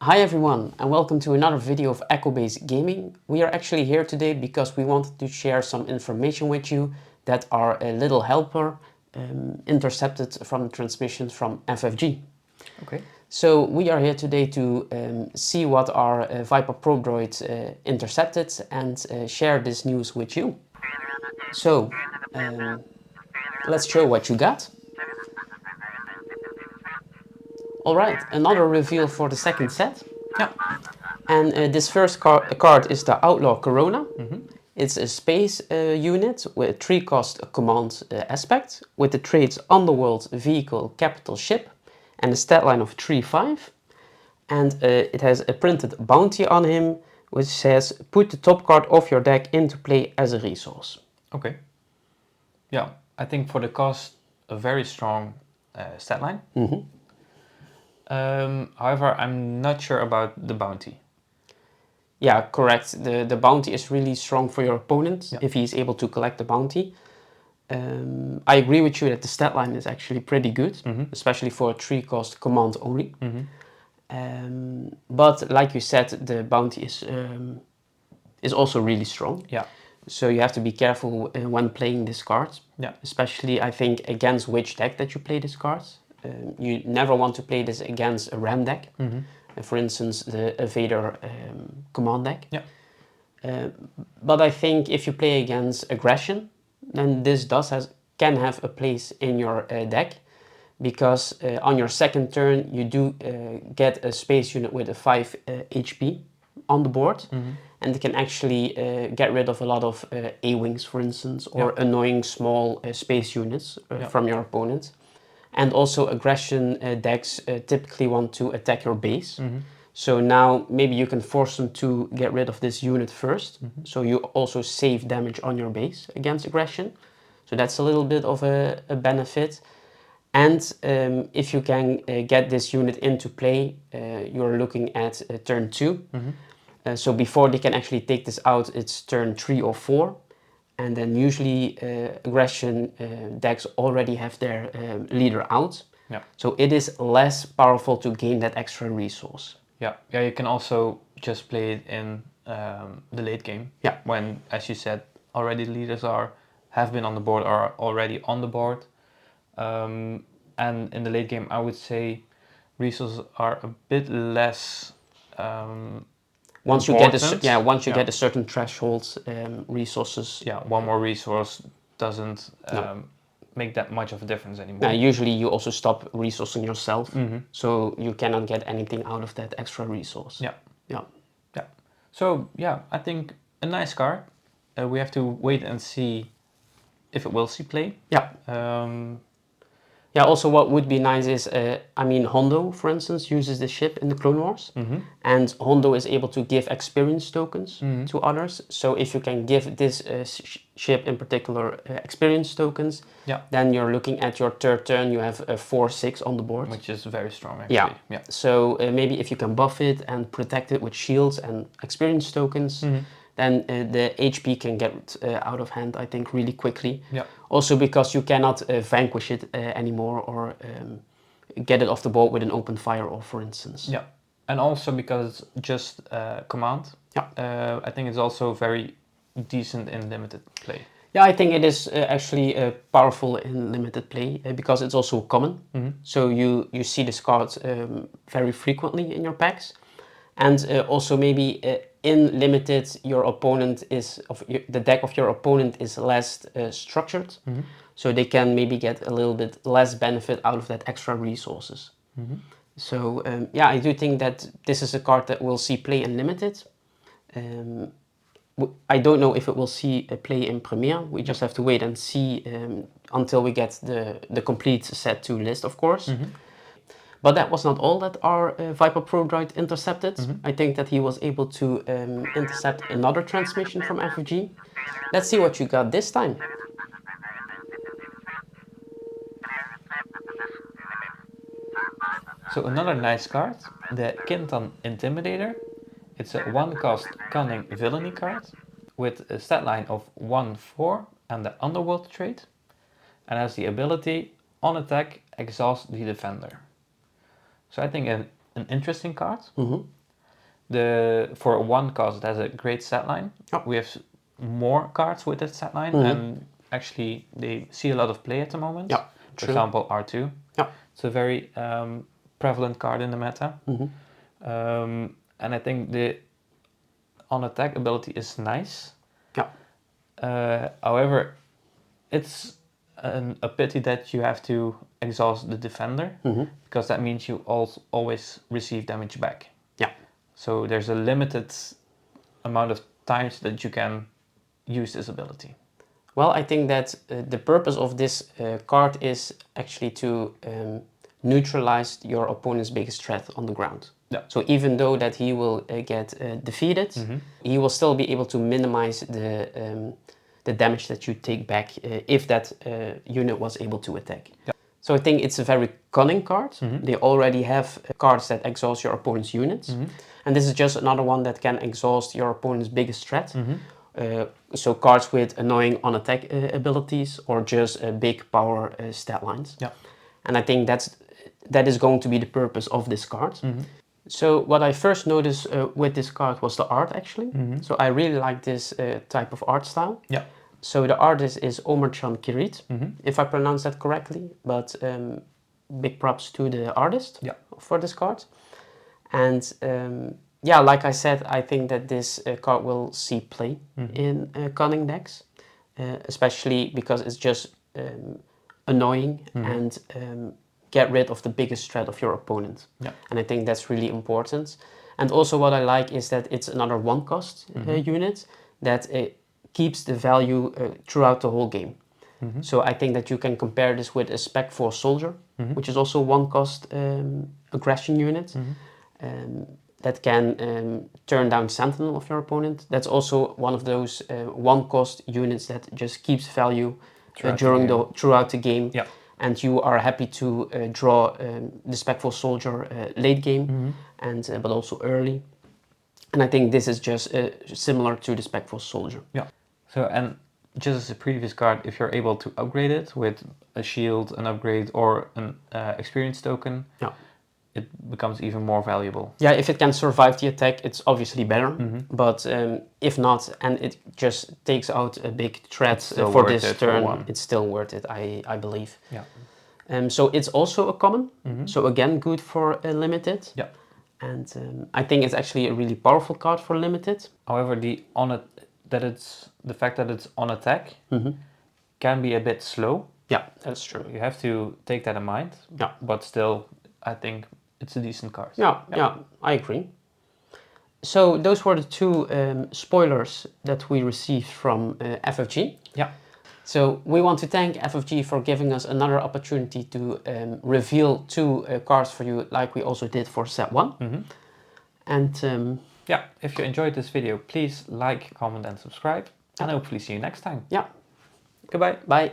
Hi everyone, and welcome to another video of Echo-based gaming. We are actually here today because we wanted to share some information with you that are a little helper intercepted from transmissions from FFG. Okay. So we are here today to see what our Viper Pro droid intercepted and share this news with you. So let's show what you got. Alright, another reveal for the second set. Yeah. And this first card is the Outlaw Corona. Mm-hmm. It's a space unit with a 3-cost command aspect with the traits Underworld, Vehicle, Capital Ship and a stat line of 3-5. And it has a printed bounty on him which says put the top card of your deck into play as a resource. Okay. Yeah, I think for the cost, a very strong stat line. Mm-hmm. However, I'm not sure about the bounty. Yeah, correct. The bounty is really strong for your opponent if he is able to collect the bounty. I agree with you that the stat line is actually pretty good, especially for a 3-cost command only. But like you said, the bounty is also really strong. Yeah. So you have to be careful when playing this card. Yeah. Especially, I think, against which deck that you play this card. You never want to play this against a RAM deck. For instance, the Vader command deck. Yeah. But I think if you play against aggression, then this can have a place in your deck. Because on your second turn, you do get a space unit with a 5 HP on the board. And it can actually get rid of a lot of A-Wings, for instance, or annoying small space units from your opponent. And also aggression decks typically want to attack your base. So now maybe you can force them to get rid of this unit first. So you also save damage on your base against aggression. So that's a little bit of a benefit. And if you can get this unit into play, you're looking at turn 2. So before they can actually take this out, it's turn 3 or 4. And then usually aggression decks already have their leader out. Yeah. So it is less powerful to gain that extra resource. Yeah. Yeah. You can also just play it in the late game. Yeah. When, as you said, already leaders have been on the board, are already on the board. And in the late game, I would say resources are a bit less. Once you get a certain threshold, resources. Yeah, one more resource doesn't make that much of a difference anymore. Usually you also stop resourcing yourself, so you cannot get anything out of that extra resource. Yeah. Yeah. Yeah. So yeah, I think a nice card. We have to wait and see if it will see play. Yeah. Yeah, also what would be nice is, Hondo, for instance, uses the ship in the Clone Wars. And Hondo is able to give experience tokens to others. So if you can give this ship in particular experience tokens, then you're looking at your third turn, you have a 4-6 on the board. Which is very strong, actually. Yeah. So maybe if you can buff it and protect it with shields and experience tokens, then the HP can get out of hand, I think, really quickly. Yeah. Also because you cannot vanquish it anymore or get it off the board with an open fire off, for instance. Yeah, and also because it's just command. Yeah. I think it's also very decent in limited play. Yeah, I think it is actually powerful in limited play because it's also common. So you see this card very frequently in your packs. And also maybe in limited, the deck of your opponent is less structured. So they can maybe get a little bit less benefit out of that extra resources. So yeah, I do think that this is a card that will see play in limited. I don't know if it will see a play in Premier. We just have to wait and see until we get the complete set 2 list, of course. But that was not all that our Viper Pro droid intercepted. I think that he was able to intercept another transmission from FFG. Let's see what you got this time. So another nice card, the Kintan Intimidator. It's a 1-cost Cunning Villainy card with a stat line of 1-4 and the Underworld trait. And has the ability, on attack, exhaust the defender. So I think a an interesting card. Mm-hmm. For one cost, it has a great set line. Yep. We have more cards with that set line, and actually they see a lot of play at the moment. Yep. For True. example, R2. Yep. It's a very prevalent card in the meta. And I think the on attack ability is nice. However, it's a pity that you have to exhaust the defender, because that means you always receive damage back. Yeah. So there's a limited amount of times that you can use this ability. Well, I think that the purpose of this card is actually to neutralize your opponent's biggest threat on the ground. Yeah. So even though that he will get defeated, he will still be able to minimize the damage that you take back if that unit was able to attack. Yeah. So I think it's a very cunning card. They already have cards that exhaust your opponent's units. And this is just another one that can exhaust your opponent's biggest threat. So cards with annoying on-attack abilities or just big power stat lines. Yeah. And I think that is going to be the purpose of this card. So what I first noticed with this card was the art, actually. So I really like this type of art style. Yeah. So the artist is Omerchan Kirit, if I pronounce that correctly. But big props to the artist for this card. And yeah, like I said, I think that this card will see play in cunning decks, especially because it's just annoying and get rid of the biggest threat of your opponent. Yeah. And I think that's really important. And also what I like is that it's another one cost unit that keeps the value throughout the whole game. So I think that you can compare this with a Spec Force Soldier, which is also one cost aggression unit. That can turn down Sentinel of your opponent. That's also one of those one-cost units that just keeps value throughout the game. Yeah. And you are happy to draw the Spectral Soldier late game, but also early. And I think this is just similar to the Spectral Soldier. Yeah. So, and just as a previous card, if you're able to upgrade it with a shield, an upgrade, or an experience token, it becomes even more valuable. Yeah, if it can survive the attack, it's obviously better. But if not, and it just takes out a big threat for this turn, it's still worth it, I believe. Yeah. So it's also a common. So again, good for limited. Yeah. And I think it's actually a really powerful card for limited. However, the fact that it's on attack can be a bit slow. Yeah, that's true. You have to take that in mind. Yeah. But still, I think it's a decent card. Yeah, I agree. So those were the two spoilers that we received from FFG. Yeah. So we want to thank FFG for giving us another opportunity to reveal two cards for you, like we also did for set 1. And yeah, if you enjoyed this video, please like, comment and subscribe. And hopefully see you next time. Yeah. Goodbye. Bye.